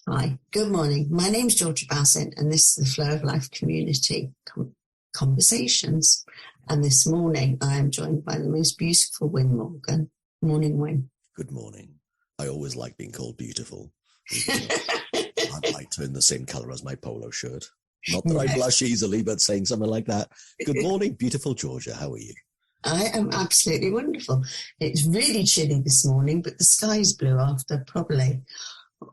Hi, good morning. My name's Georgia Bassett, and this is the Flow of Life Community Conversations. And this morning, I am joined by the most beautiful Wyn Morgan. Morning, Wyn. Good morning. I always like being called beautiful. I might turn the same colour as my polo shirt. Not that I blush easily, but saying something like that. Good morning, beautiful Georgia. How are you? I am absolutely wonderful. It's really chilly this morning, but the sky's blue after probably,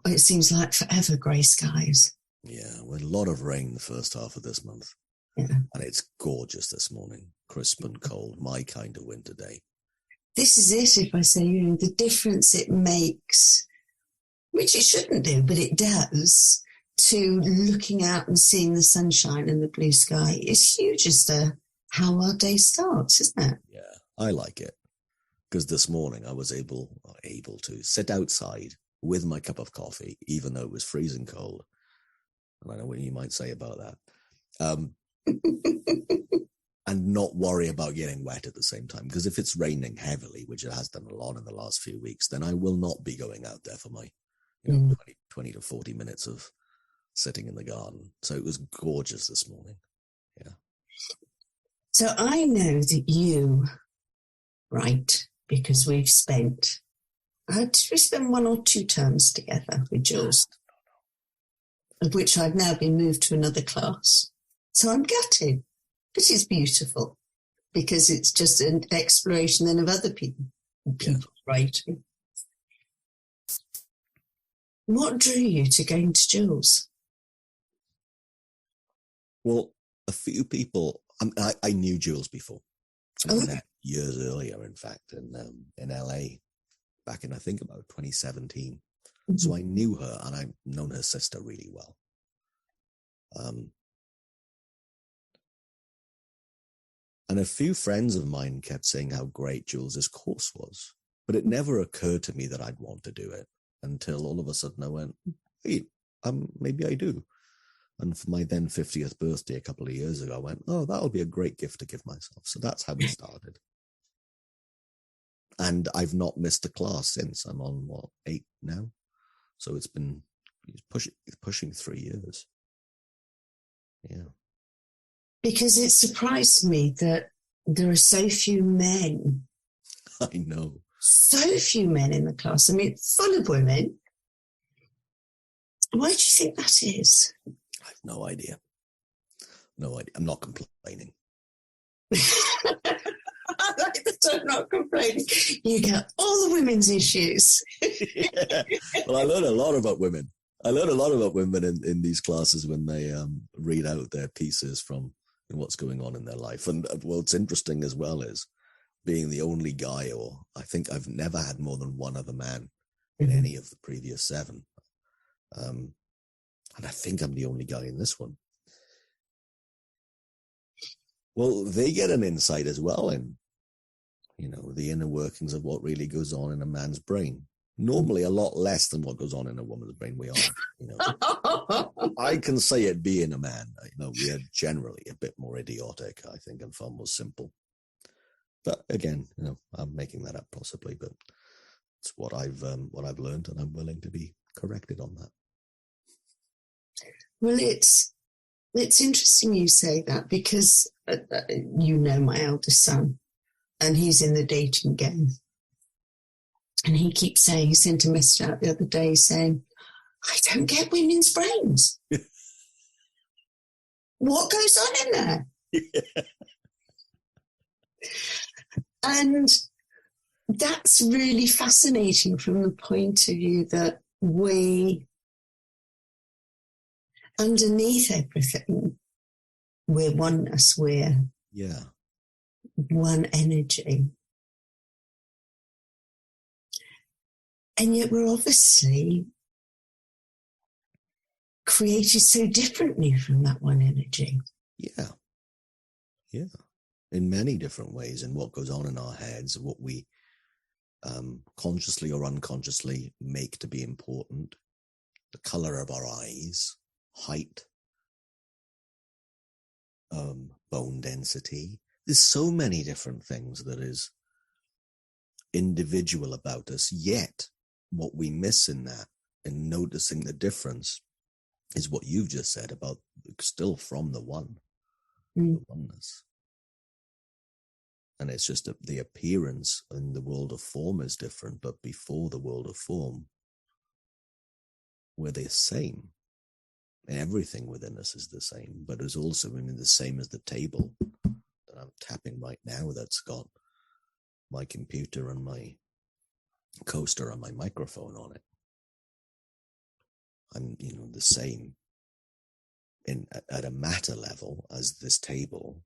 it seems like forever grey skies. Yeah, with a lot of rain the first half of this month. Yeah. And it's gorgeous this morning. Crisp and cold, my kind of winter day. This is it, if I say, the difference it makes, which it shouldn't do, but it does, to looking out and seeing the sunshine and the blue sky is huge as to how our day starts, isn't it? Yeah, I like it. Because this morning I was able to sit outside with my cup of coffee, even though it was freezing cold. And I know what you might say about that. And not worry about getting wet at the same time. Because if it's raining heavily, which it has done a lot in the last few weeks, then I will not be going out there for my 20 to 40 minutes of sitting in the garden. So it was gorgeous this morning. Yeah. So I know that you write because we've spent, did we spend 1 or 2 terms together with Jules? Of which I've now been moved to another class. So I'm gutted. But it's beautiful because it's just an exploration then of other people writing. What drew you to going to Jules? Well, a few people, I knew Jules before. I met years earlier, in fact, in LA, back in, I think, about 2017. Mm-hmm. So I knew her, and I've known her sister really well. And a few friends of mine kept saying how great Jules's course was, but it never occurred to me that I'd want to do it until all of a sudden I went, hey, maybe I do. And for my then 50th birthday a couple of years ago, I went, oh, that'll be a great gift to give myself. So that's how we started. And I've not missed a class since. I'm on, 8 now? So it's been pushing 3 years. Yeah. Because it surprised me that there are so few men. I know. So few men in the class. I mean, full of women. Why do you think that is? I have no idea. No idea. I'm not complaining. I like that I'm not complaining. You get all the women's issues. Yeah. Well, I learn a lot about women. I learn a lot about women in these classes when they read out their pieces from what's going on in their life. And what's interesting as well is being the only guy, or I think I've never had more than one other man in any of the previous 7. And I think I'm the only guy in this one. Well, they get an insight as well in, the inner workings of what really goes on in a man's brain. Normally a lot less than what goes on in a woman's brain. We are, I can say it being a man, we are generally a bit more idiotic, I think, and far more simple. But again, I'm making that up possibly, but it's what I've learned, and I'm willing to be corrected on that. Well, it's interesting you say that because my eldest son, and he's in the dating game. And he keeps saying, he sent a message out the other day saying, I don't get women's brains. What goes on in there? Yeah. And that's really fascinating from the point of view that we, underneath everything, we're oneness, we're one energy. And yet we're obviously created so differently from that one energy. Yeah. Yeah. In many different ways, in what goes on in our heads, what we consciously or unconsciously make to be important, the color of our eyes, height, bone density. There's so many different things that is individual about us, yet what we miss in that noticing the difference is what you've just said about still from the one, the oneness. And it's just the appearance in the world of form is different, but before the world of form, we're the same. Everything within us is the same, but it's also the same as the table that I'm tapping right now that's got my computer and my coaster and my microphone on it. I'm, the same at a matter level as this table,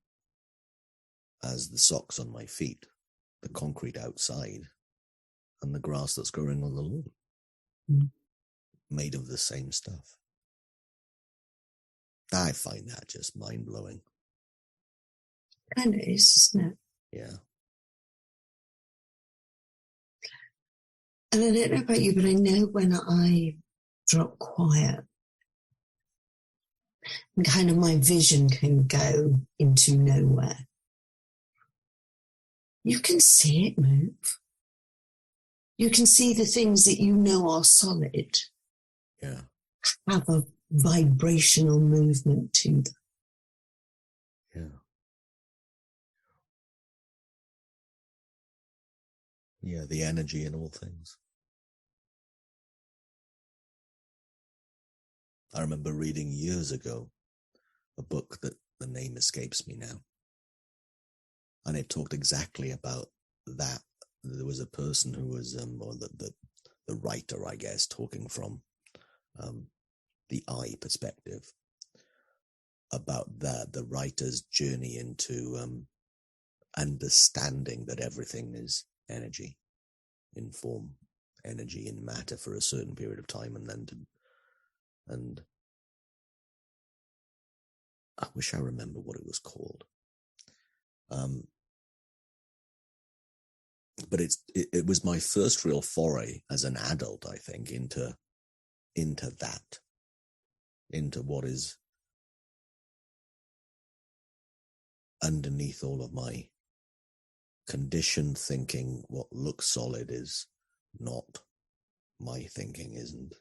as the socks on my feet, the concrete outside, and the grass that's growing on the lawn, made of the same stuff. I find that just mind-blowing. Kind of is, isn't it? Yeah. And I don't know about you, but I know when I drop quiet, and kind of my vision can go into nowhere. You can see it move. You can see the things that you know are solid. Yeah. Have a vibrational movement to them. Yeah. Yeah, the energy in all things. I remember reading years ago a book that the name escapes me now. And it talked exactly about that. There was a person who was, or the writer, I guess, talking from the I perspective about the writer's journey into understanding that everything is energy in form, energy in matter for a certain period of time, and I wish I remember what it was called. But it was my first real foray as an adult, I think, into what is underneath all of my conditioned thinking. What looks solid is not my thinking, isn't,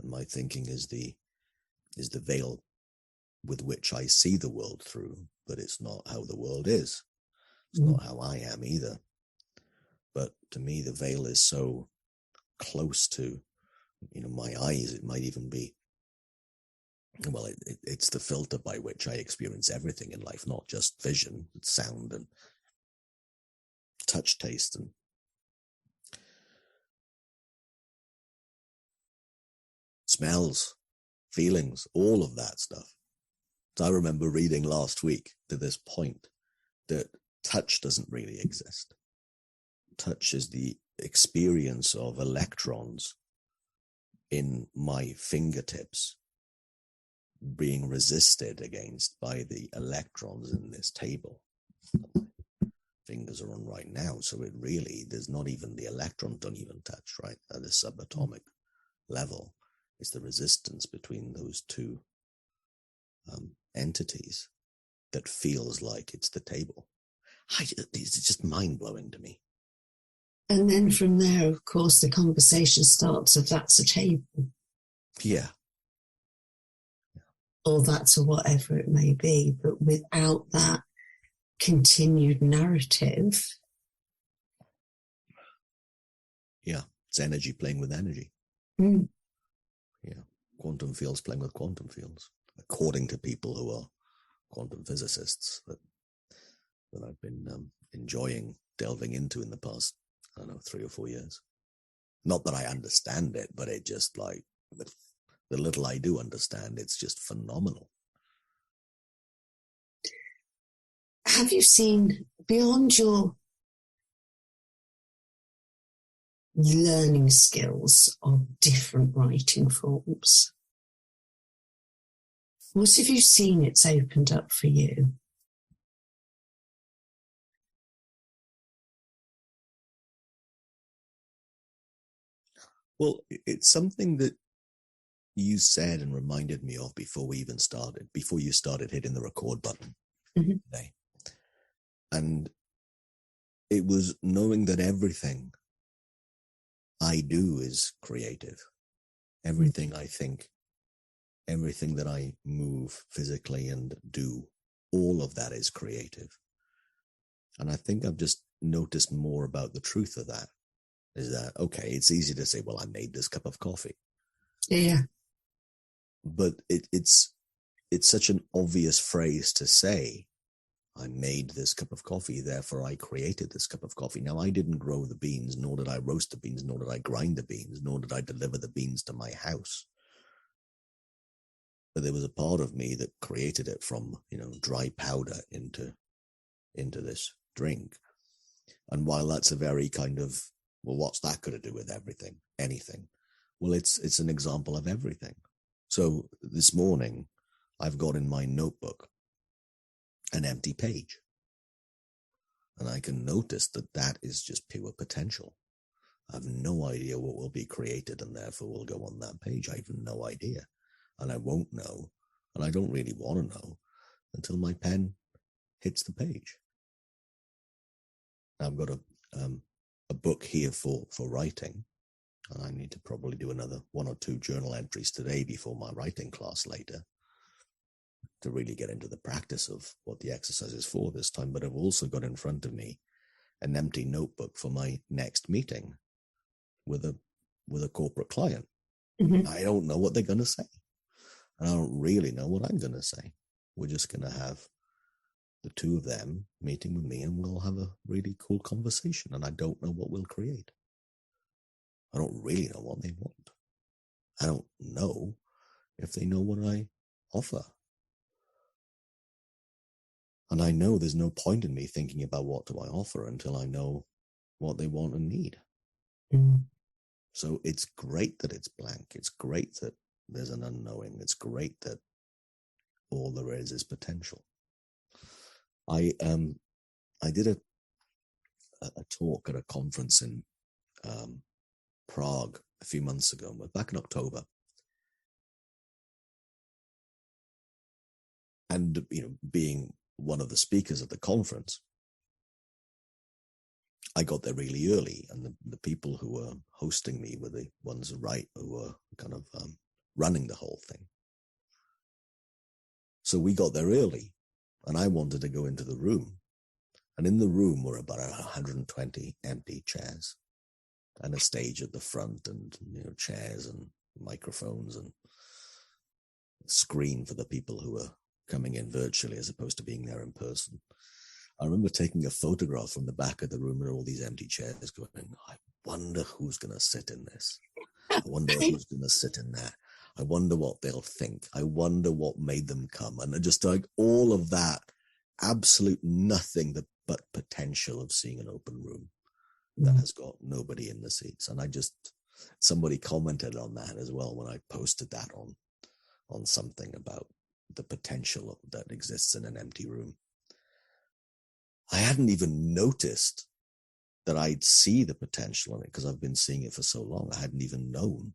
and my thinking is the veil with which I see the world through, but it's not how the world is. It's not how I am either. But to me, the veil is so close to, my eyes. It might even be, well, it's the filter by which I experience everything in life, not just vision, sound and touch, taste and smells, feelings, all of that stuff. So I remember reading last week to this point that touch doesn't really exist. Touch is the experience of electrons in my fingertips being resisted against by the electrons in this table fingers are on right now. So it really, there's not even, the electrons don't even touch, right? At the subatomic level, it's the resistance between those two entities that feels like it's the table. It's just mind-blowing to me. And then from there, of course, the conversation starts of that's a table. Yeah. Or that's a whatever it may be. But without that continued narrative. Yeah. It's energy playing with energy. Mm. Yeah. Quantum fields playing with quantum fields, according to people who are quantum physicists that I've been enjoying delving into in the past, 3 or 4 years. Not that I understand it, but it just like the little I do understand, it's just phenomenal. Have you seen, beyond your learning skills of different writing forms, what have you seen it's opened up for you? Well, it's something that you said and reminded me of before you started hitting the record button today. And it was knowing that everything I do is creative. Everything I think, everything that I move physically and do, all of that is creative. And I think I've just noticed more about the truth of that. Is that, okay, it's easy to say, well, I made this cup of coffee. Yeah. But it's such an obvious phrase to say, I made this cup of coffee, therefore I created this cup of coffee. Now, I didn't grow the beans, nor did I roast the beans, nor did I grind the beans, nor did I deliver the beans to my house. But there was a part of me that created it from, dry powder into this drink. And while that's a very kind of, well, what's that got to do with everything, anything? Well, it's an example of everything. So this morning, I've got in my notebook an empty page. And I can notice that is just pure potential. I have no idea what will be created and therefore will go on that page. I have no idea. And I won't know. And I don't really want to know until my pen hits the page. I've got a book here for writing. And I need to probably do another 1 or 2 journal entries today before my writing class later to really get into the practice of what the exercise is for this time. But I've also got in front of me an empty notebook for my next meeting with a corporate client. Mm-hmm. I don't know what they're going to say. And I don't really know what I'm going to say. We're just going to have the two of them meeting with me and we'll have a really cool conversation. And I don't know what we'll create. I don't really know what they want. I don't know if they know what I offer. And I know there's no point in me thinking about what do I offer until I know what they want and need. Mm. So it's great that it's blank. It's great that there's an unknowing. It's great that all there is potential. I did a talk at a conference in Prague a few months ago, back in October. And, being one of the speakers at the conference, I got there really early, and the people who were hosting me were the ones who were kind of running the whole thing. So we got there early, and I wanted to go into the room. And in the room were about 120 empty chairs and a stage at the front and, chairs and microphones and screen for the people who were coming in virtually as opposed to being there in person. I remember taking a photograph from the back of the room and all these empty chairs going, I wonder who's going to sit in this. I wonder who's going to sit in that. I wonder what they'll think. I wonder what made them come. And just like all of that, absolute nothing but potential of seeing an open room that has got nobody in the seats. And somebody commented on that as well when I posted that on something about the potential that exists in an empty room. I hadn't even noticed that I'd see the potential in it because I've been seeing it for so long. I hadn't even known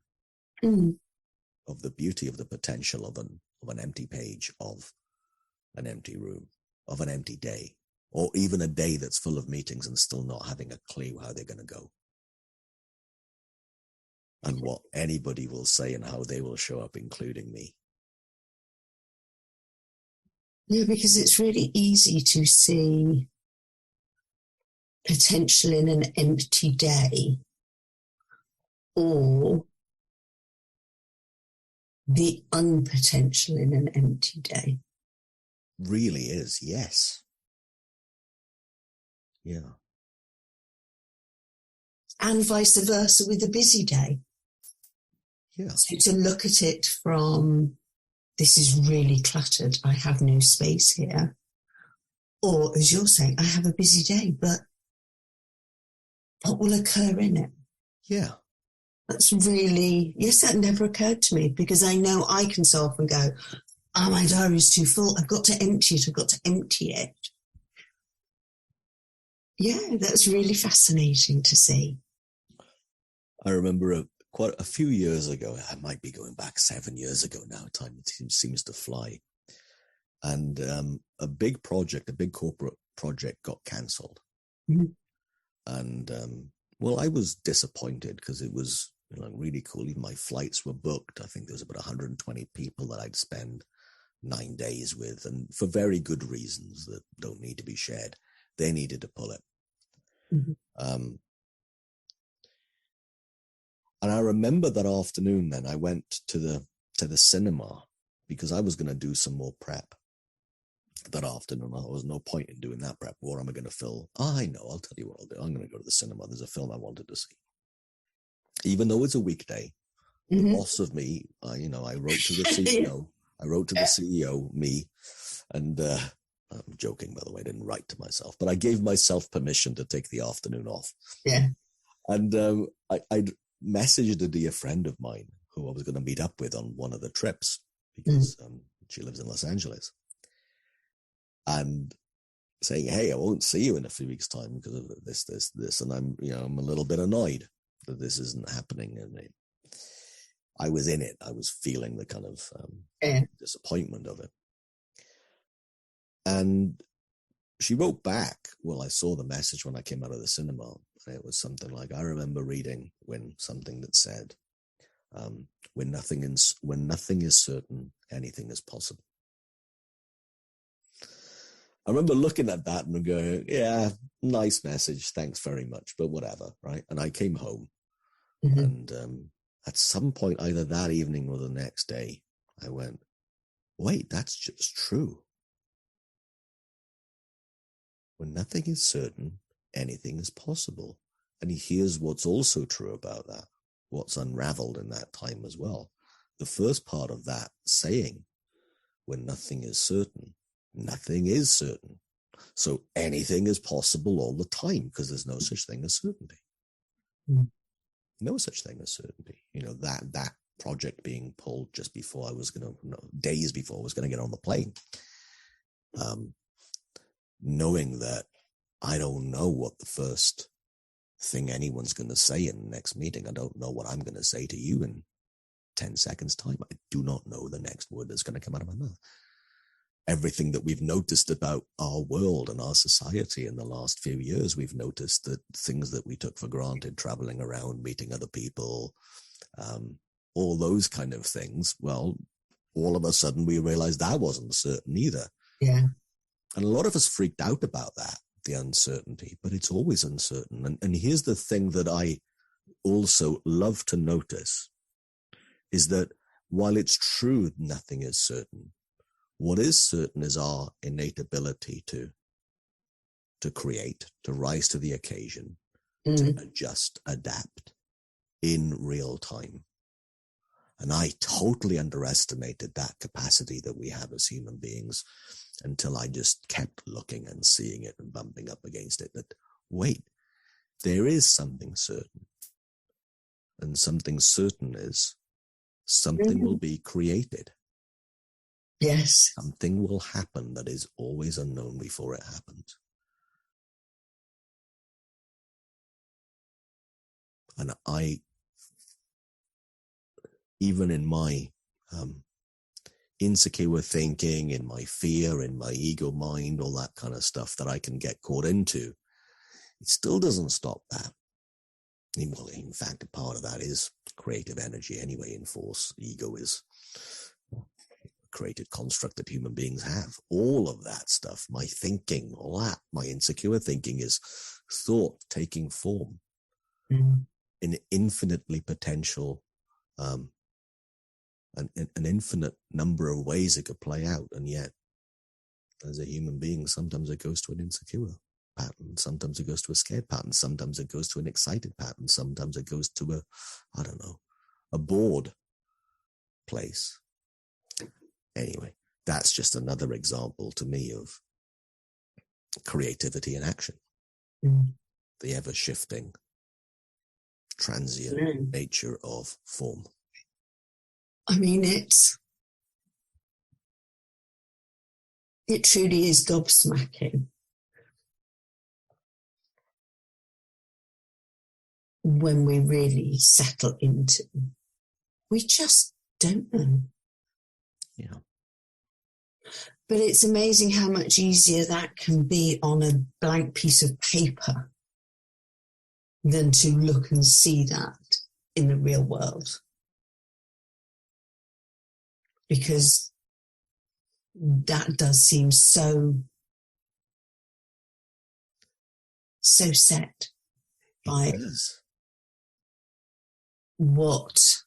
of the beauty of the potential of an empty page, of an empty room, of an empty day, or even a day that's full of meetings and still not having a clue how they're going to go. And what anybody will say and how they will show up, including me. Yeah, because it's really easy to see potential in an empty day or the unpotential in an empty day. Really is, yes. Yeah. And vice versa with a busy day. Yeah. So to look at it from, this is really cluttered, I have no space here. Or as you're saying, I have a busy day, but what will occur in it? Yeah. That's really, yes, that never occurred to me because I know I can so often go, oh, my diary's too full. I've got to empty it. Yeah, that's really fascinating to see. I remember quite a few years ago, I might be going back 7 years ago now, time seems to fly. And a big corporate project got cancelled. Mm-hmm. And, well, I was disappointed because it was like really cool. Even my flights were booked. I think there was about 120 people that I'd spend 9 days with, and for very good reasons that don't need to be shared. They needed to pull it. Mm-hmm. And I remember that afternoon then I went to the cinema because I was going to do some more prep that afternoon. There was no point in doing that prep. What am I going to fill? I know. I'll tell you what I'll do. I'm going to go to the cinema. There's a film I wanted to see. Even though it's a weekday, the boss of me, I wrote to the CEO. I wrote to the CEO, me, and I'm joking, by the way, I didn't write to myself, but I gave myself permission to take the afternoon off. Yeah. And I'd messaged a dear friend of mine who I was going to meet up with on one of the trips because she lives in Los Angeles, and saying, hey, I won't see you in a few weeks' time because of this. And I'm a little bit annoyed that this isn't happening. And I was in it. I was feeling the kind of disappointment of it. And she wrote back, well, I saw the message when I came out of the cinema. And it was something like, I remember reading something that said, when nothing is certain, anything is possible. I remember looking at that and going, yeah, nice message. Thanks very much, but whatever, right? And I came home. And at some point, either that evening or the next day, I went, wait, that's just true. When nothing is certain, anything is possible. And here's what's also true about that, what's unraveled in that time as well. The first part of that saying, when nothing is certain, nothing is certain. So anything is possible all the time because there's no such thing as certainty. No such thing as certainty. That project being pulled just before I was days before I was going to get on the plane. Knowing that I don't know what the first thing anyone's going to say in the next meeting. I don't know what I'm going to say to you in 10 seconds time. I do not know the next word that's going to come out of my mouth. Everything that we've noticed about our world and our society in the last few years, we've noticed that things that we took for granted, traveling around, meeting other people, all those kind of things. Well, all of a sudden we realized that wasn't certain either. Yeah. And a lot of us freaked out about that, the uncertainty, but it's always uncertain. And here's the thing that I also love to notice is that while it's true nothing is certain, what is certain is our innate ability to create, to rise to the occasion, to adjust, adapt in real time. And I totally underestimated that capacity that we have as human beings until I just kept looking and seeing it and bumping up against it. That, wait, there is something certain. And something certain is something will be created. Yes. Something will happen that is always unknown before it happens. And even in my insecure thinking, in my fear, in my ego mind, all that kind of stuff that I can get caught into, it still doesn't stop that. Well, in fact, a part of that is creative energy anyway in force. Ego is a created construct that human beings have. All of that stuff, my thinking, all that, my insecure thinking is thought taking form in infinitely potential, an infinite number of ways it could play out. And yet, as a human being, sometimes it goes to an insecure pattern. Sometimes it goes to a scared pattern. Sometimes it goes to an excited pattern. Sometimes it goes to a bored place. Anyway, that's just another example to me of creativity in action. The ever-shifting, transient nature of form. I mean, it truly is gobsmacking when we really settle into. We just don't know. Yeah. But it's amazing how much easier that can be on a blank piece of paper than to look and see that in the real world. Because that does seem so set by what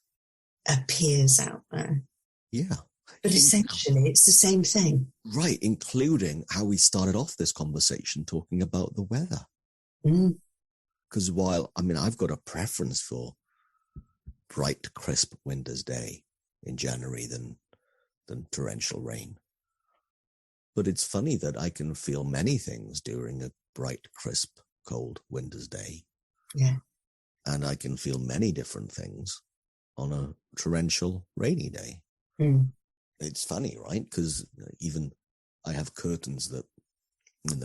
appears out there. Yeah. But essentially, it's the same thing. Right, including how we started off this conversation talking about the weather. Because while, I mean, I've got a preference for bright, crisp winter's day in January than torrential rain. But it's funny that I can feel many things during a bright, crisp, cold winter's day. Yeah. And I can feel many different things on a torrential, rainy day. It's funny, right? Because even I have curtains that in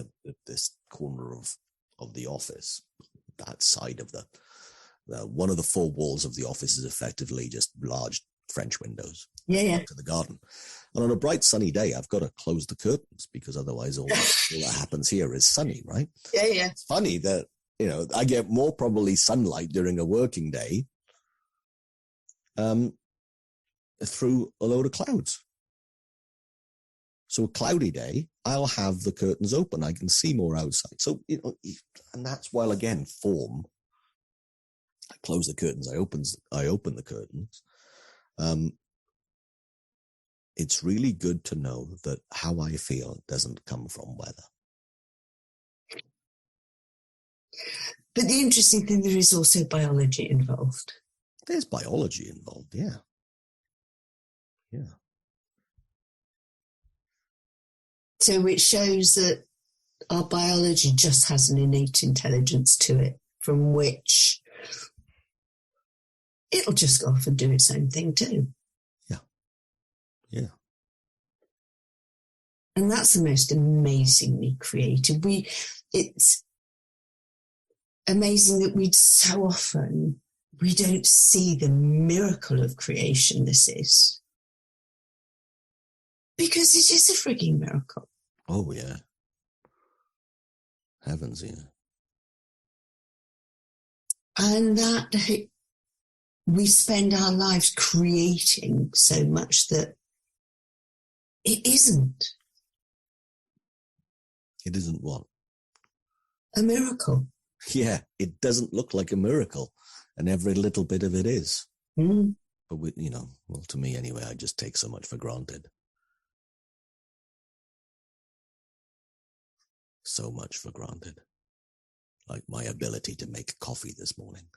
this corner of the office, that side of the one of the four walls of the office is effectively just large French windows to the garden. And on a bright sunny day, I've got to close the curtains because otherwise all that happens here is sunny, right? Yeah. It's funny that, I get more probably sunlight during a working day through a load of clouds. So a cloudy day, I'll have the curtains open. I can see more outside. So, and that's while, again, form. I close the curtains. I open the curtains. It's really good to know that how I feel doesn't come from weather. But the interesting thing, there is also biology involved. There's biology involved, yeah. Yeah. So it shows that our biology just has an innate intelligence to it, from which it'll just go off and do its own thing too. Yeah. And that's the most amazingly creative. It's amazing that we don't see the miracle of creation this is. Because it is a frigging miracle. Oh, yeah. Heavens, yeah. And that we spend our lives creating so much that it isn't. It isn't what? A miracle. Yeah, it doesn't look like a miracle. And every little bit of it is. But, to me anyway, I just take so much for granted. So much for granted. Like my ability to make coffee this morning.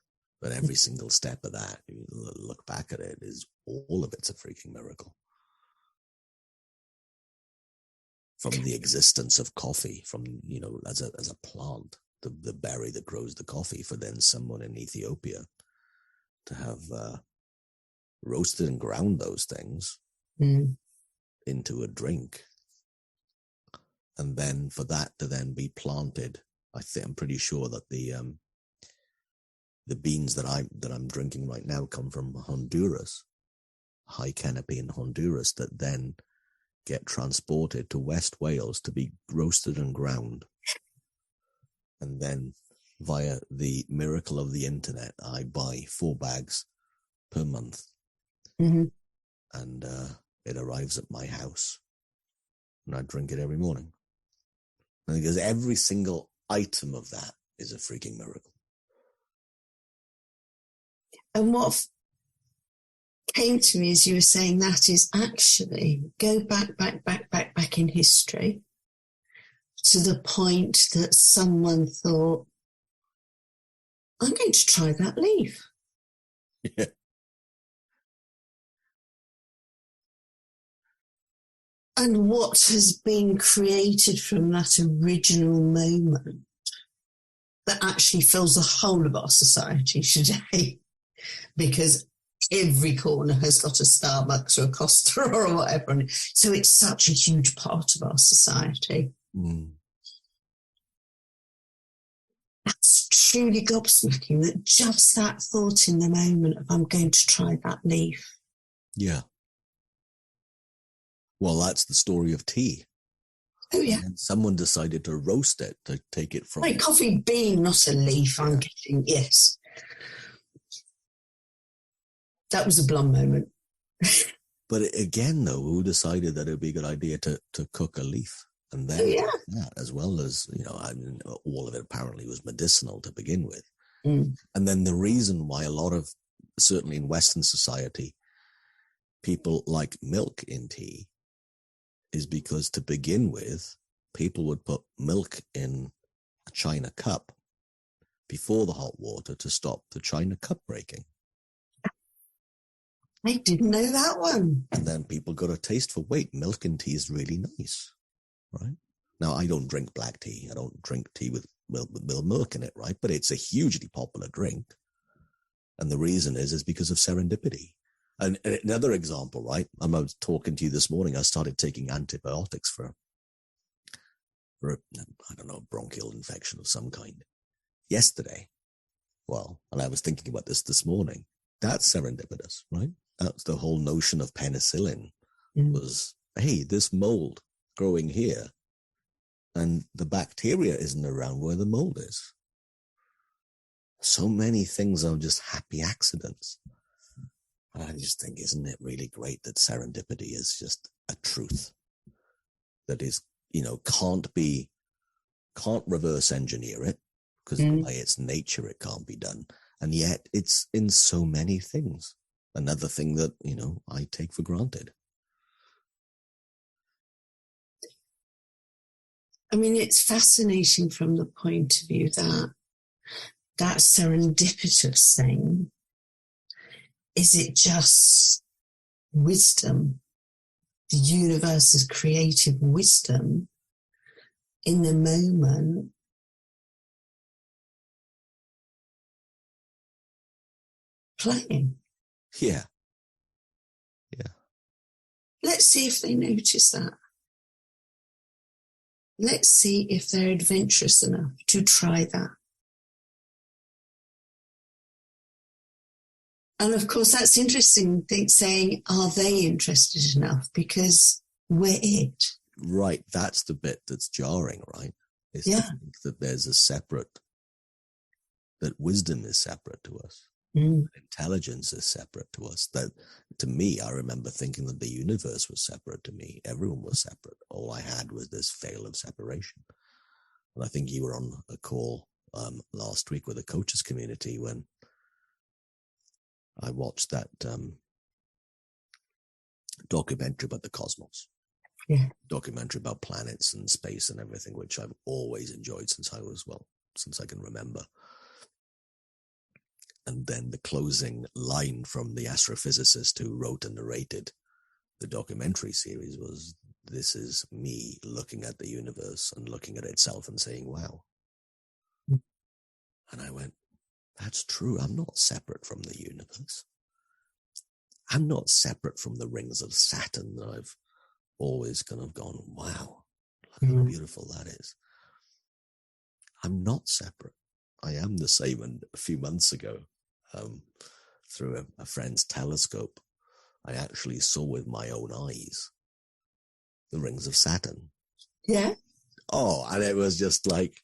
But every single step of that, you look back at it, all of it's a freaking miracle. From the existence of coffee, from, as a plant, the berry that grows the coffee, for then someone in Ethiopia to have roasted and ground those things into a drink. And then for that to then be planted, I'm pretty sure that the beans that I'm drinking right now come from Honduras, high canopy in Honduras, that then get transported to West Wales to be roasted and ground. And then via the miracle of the internet, I buy 4 bags per month. And it arrives at my house. And I drink it every morning. Because every single item of that is a freaking miracle. And what came to me as you were saying that is actually go back in history to the point that someone thought, I'm going to try that leaf. Yeah. And what has been created from that original moment that actually fills the whole of our society today, because every corner has got a Starbucks or a Costa or whatever. So it's such a huge part of our society. That's truly gobsmacking, that just that thought in the moment of I'm going to try that leaf. Yeah. Well, that's the story of tea. Oh, yeah. And someone decided to roast it, to take it from... Right, coffee bean, not a leaf, I'm getting, yes. That was a blonde moment. But again, though, who decided that it would be a good idea to cook a leaf? And then that, as well as, I mean, all of it apparently was medicinal to begin with. Mm. And then the reason why a lot of, certainly in Western society, people like milk in tea is because, to begin with, people would put milk in a china cup before the hot water to stop the china cup breaking. I didn't know that one. And then people got a taste for, wait, milk in tea is really nice, right? Now, I don't drink black tea. I don't drink tea with milk in it, right? But it's a hugely popular drink. And the reason is because of serendipity. And another example, right? I was talking to you this morning. I started taking antibiotics for I don't know, bronchial infection of some kind yesterday. Well, and I was thinking about this morning. That's serendipitous, right? That's the whole notion of penicillin was, hey, this mold growing here and the bacteria isn't around where the mold is. So many things are just happy accidents. And I just think, isn't it really great that serendipity is just a truth that is, can't reverse engineer it because by its nature, it can't be done. And yet it's in so many things. Another thing that, I take for granted. I mean, it's fascinating from the point of view that serendipitous thing, is it just wisdom, the universe's creative wisdom in the moment playing? Yeah. Let's see if they notice that. Let's see if they're adventurous enough to try that. And of course, that's interesting, saying, are they interested enough? Because we're it. Right. That's the bit that's jarring, right? Is to think that there's that wisdom is separate to us. Intelligence is separate to us. That, to me, I remember thinking that the universe was separate to me. Everyone was separate. All I had was this veil of separation. And I think you were on a call last week with the coaches community when I watched that documentary about the cosmos. Yeah. Documentary about planets and space and everything, which I've always enjoyed since I can remember. And then the closing line from the astrophysicist who wrote and narrated the documentary series was, this is me looking at the universe and looking at itself and saying, wow. And I went, that's true. I'm not separate from the universe. I'm not separate from the rings of Saturn that I've always kind of gone, wow, look how beautiful that is. I'm not separate. I am the same. And a few months ago, through a friend's telescope, I actually saw with my own eyes the rings of Saturn. Yeah. Oh, and it was just like,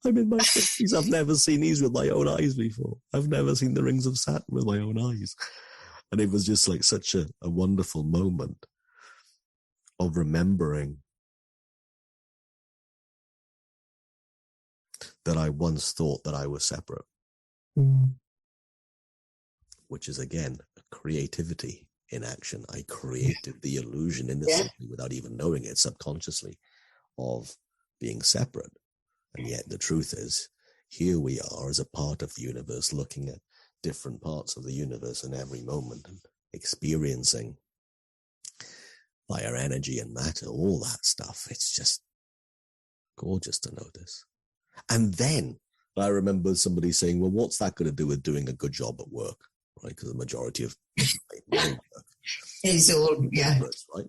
I'm in my 50s. I've never seen these with my own eyes before. I've never seen the rings of Saturn with my own eyes. And it was just like such a wonderful moment of remembering that I once thought that I was separate. Which is, again, creativity in action. I created the illusion innocently without even knowing it subconsciously of being separate. And yet the truth is, here we are as a part of the universe, looking at different parts of the universe in every moment and experiencing fire, energy and matter, all that stuff. It's just gorgeous to notice. And then I remember somebody saying, well, what's that going to do with doing a good job at work? Right, because the majority of my work is all, right?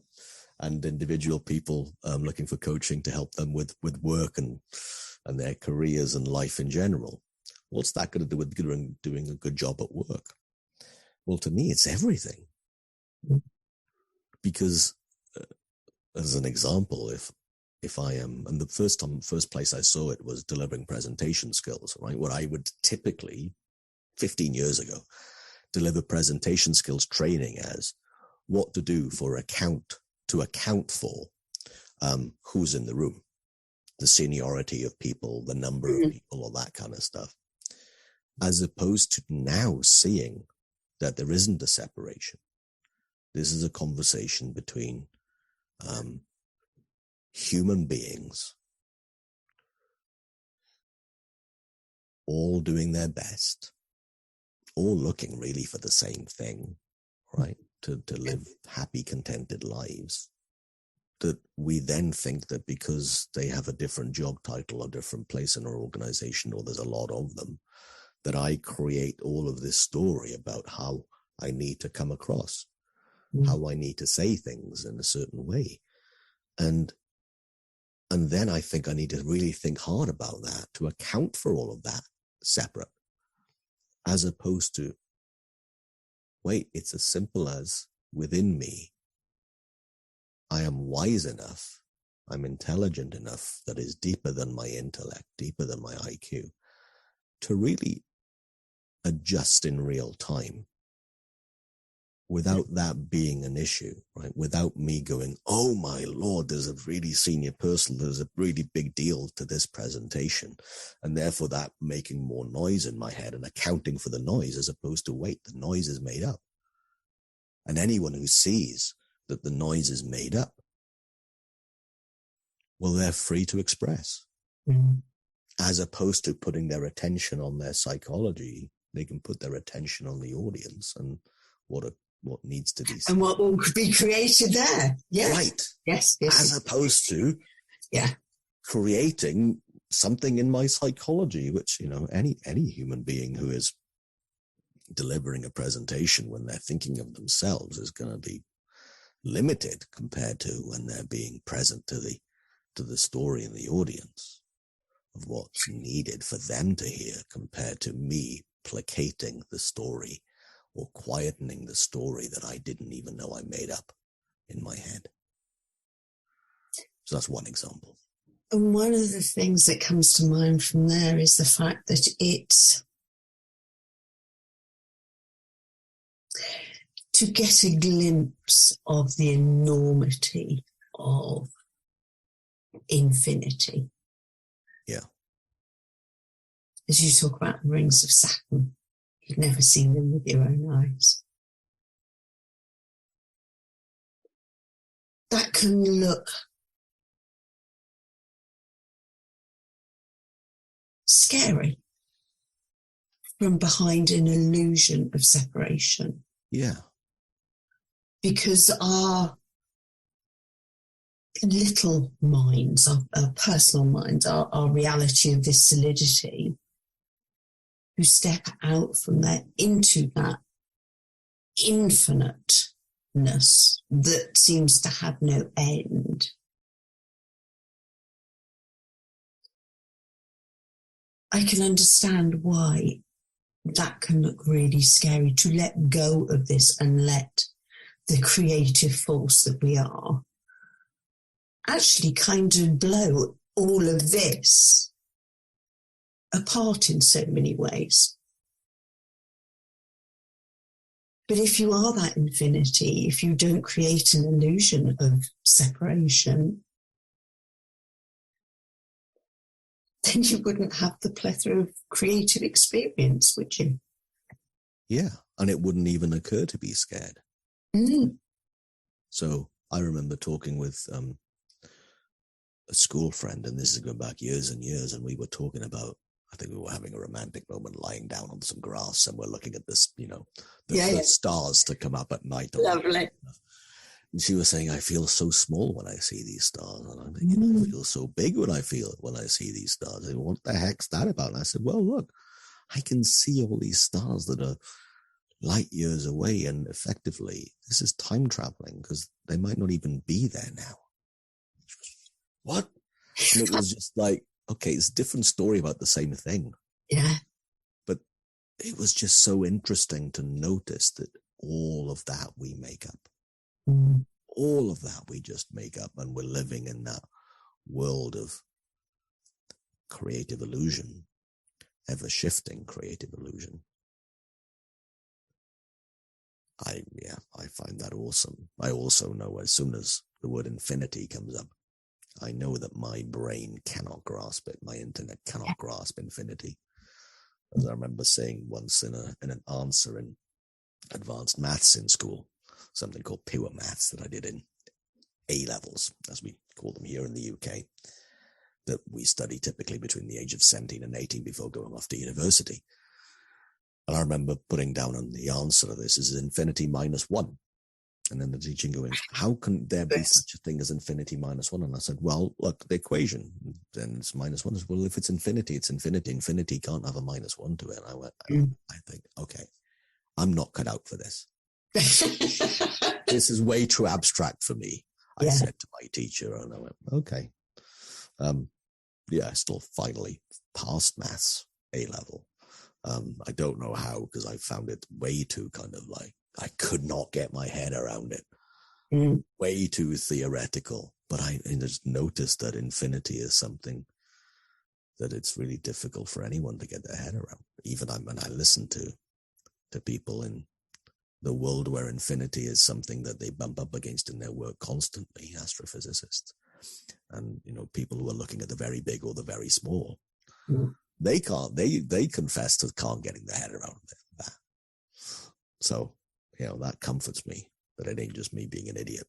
And individual people looking for coaching to help them with work and their careers and life in general. What's that going to do with doing a good job at work? Well, to me, it's everything. Because, as an example, if I am, and the first place I saw it was delivering presentation skills, right? What I would typically, 15 years ago, deliver presentation skills training as what to do to account for who's in the room, the seniority of people, the number of people, all that kind of stuff, as opposed to now seeing that there isn't a separation. This is a conversation between human beings, all doing their best, all looking really for the same thing, right? To live happy, contented lives. That we then think that because they have a different job title or different place in our organization, or there's a lot of them, that I create all of this story about how I need to come across, how I need to say things in a certain way. And then I think I need to really think hard about that to account for all of that separate, as opposed to, wait, it's as simple as within me, I am wise enough, I'm intelligent enough that is deeper than my intellect, deeper than my IQ, to really adjust in real time without that being an issue, right? Without me going, oh my Lord, there's a really senior person, there's a really big deal to this presentation. And therefore that making more noise in my head and accounting for the noise, as opposed to, wait, the noise is made up. And anyone who sees that the noise is made up, well, they're free to express. As opposed to putting their attention on their psychology, they can put their attention on the audience and what needs to be said. And what will be created there. Yeah. Right. Yes. As opposed to creating something in my psychology, which, any human being who is delivering a presentation when they're thinking of themselves is going to be limited compared to when they're being present to the story and the audience of what's needed for them to hear, compared to me placating the story or quietening the story that I didn't even know I made up in my head. So that's one example. And one of the things that comes to mind from there is the fact that it's to get a glimpse of the enormity of infinity. Yeah. As you talk about the rings of Saturn, you've never seen them with your own eyes. That can look scary from behind an illusion of separation. Yeah. Because our little minds, our personal minds, our reality of this solidity, who step out from there into that infiniteness that seems to have no end. I can understand why that can look really scary, to let go of this and let the creative force that we are actually kind of blow all of this apart in so many ways. But if you are that infinity, if you don't create an illusion of separation, then you wouldn't have the plethora of creative experience, would you? Yeah, and it wouldn't even occur to be scared. So I remember talking with a school friend, and this is going back years and years, and we were talking about, I think we were having a romantic moment lying down on some grass, and we're looking at this, the stars to come up at night. Lovely. And she was saying, I feel so small when I see these stars. And I'm thinking, I feel so big when I see these stars. And what the heck's that about? And I said, well, look, I can see all these stars that are light years away. And effectively, this is time traveling because they might not even be there now. What? And it was just like, okay, it's a different story about the same thing. Yeah. But it was just so interesting to notice that all of that we make up. All of that we just make up, and we're living in that world of creative illusion, ever shifting creative illusion. I find that awesome. I also know as soon as the word infinity comes up, I know that my brain cannot grasp it. My internet cannot grasp infinity. As I remember saying once in an answer in advanced maths in school, something called pure maths that I did in A levels, as we call them here in the UK, that we study typically between the age of 17 and 18 before going off to university. And I remember putting down on the answer to this is infinity minus 1. And then the teacher going, how can there be such a thing as infinity minus 1? And I said, well, look, the equation, then it's minus 1. Well, if it's infinity, it's infinity. Infinity can't have a minus 1 to it. And I went, I think, okay, I'm not cut out for this. This is way too abstract for me. I said to my teacher, and I went, okay. I still finally passed maths A level. I don't know how, because I found it way too kind of like, I could not get my head around it. Way too theoretical. But I just noticed that infinity is something that it's really difficult for anyone to get their head around. Even when I listen to people in the world where infinity is something that they bump up against in their work constantly, astrophysicists, and people who are looking at the very big or the very small, they confess to can't getting their head around that. So that comforts me that it ain't just me being an idiot.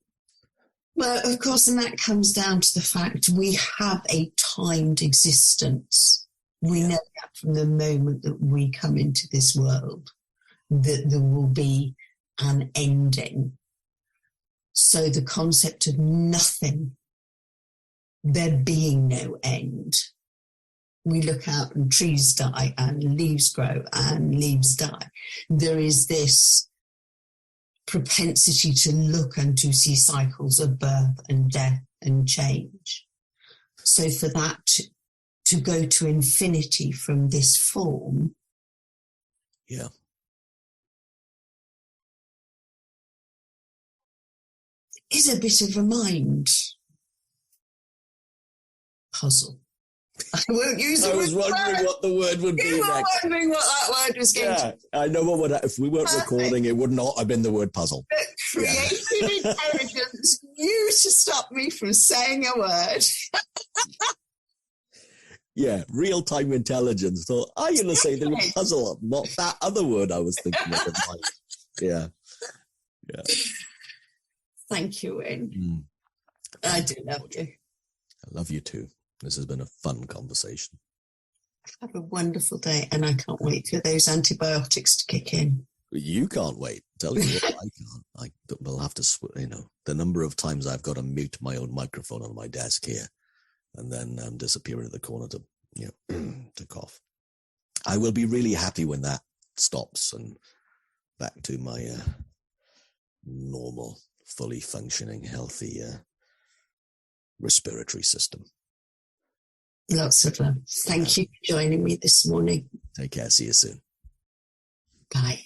Well, of course, and that comes down to the fact we have a timed existence. We know that from the moment that we come into this world, that there will be an ending. So the concept of nothing, there being no end. We look out and trees die and leaves grow and leaves die. There is this propensity to look and to see cycles of birth and death and change. So for that to go to infinity from this form, is a bit of a mind puzzle. I won't use it. I was wondering what the word would be next. You were wondering what that word was going to be. I know what would. If we weren't recording, it would not have been the word puzzle. But creative intelligence knew to stop me from saying a word. Real-time intelligence thought, you're going to say the word puzzle, not that other word I was thinking of. Yeah. Thank you, Wyn. I do love you. I love you too. This has been a fun conversation. Have a wonderful day, and I can't wait for those antibiotics to kick in. You can't wait. Tell you what, I can't. We'll have to, the number of times I've got to mute my own microphone on my desk here, and then disappear into the corner to, to cough. I will be really happy when that stops and back to my normal, fully functioning, healthy respiratory system. Lots of love. Thank you for joining me this morning. Take care. See you soon. Bye.